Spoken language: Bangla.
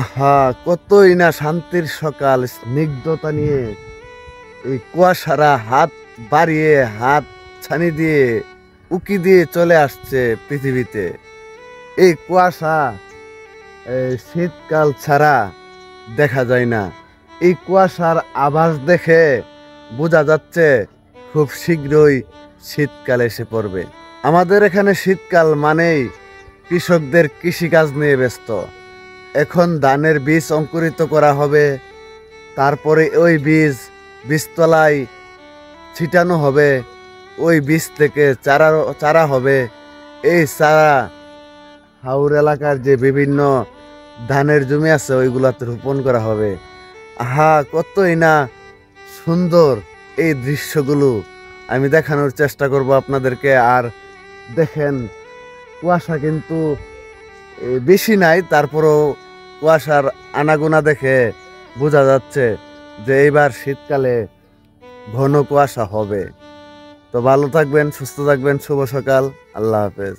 আহা, কতই না শান্তির সকাল, স্নিগ্ধতা নিয়ে এই কুয়াশারা হাত বাড়িয়ে হাত ছানি দিয়ে উকি দিয়ে চলে আসছে পৃথিবীতে। এই কুয়াশা শীতকাল ছাড়া দেখা যায় না। এই কুয়াশার আভাস দেখে বোঝা যাচ্ছে খুব শীঘ্রই শীতকাল এসে পড়বে। আমাদের এখানে শীতকাল মানেই কৃষকদের কৃষিকাজ নিয়ে ব্যস্ত। এখন ধানের বীজ অঙ্কুরিত করা হবে, তারপরে ওই বীজতলায় ছিটানো হবে, ওই বীজ থেকে চারা চারা হবে। এই চারা হাওর এলাকার যে বিভিন্ন ধানের জমি আছে ওইগুলাতে রোপণ করা হবে। আহা, কতই না সুন্দর এই দৃশ্যগুলো আমি দেখানোর চেষ্টা করব আপনাদেরকে। আর দেখেন, কুয়াশা কিন্তু বেশি নাই, তারপরও কুয়াশার আনাগোনা দেখে বোঝা যাচ্ছে যে এইবার শীতকালে ঘন কুয়াশা হবে। তো ভালো থাকবেন, সুস্থ থাকবেন, শুভ সকাল, আল্লাহ হাফেজ।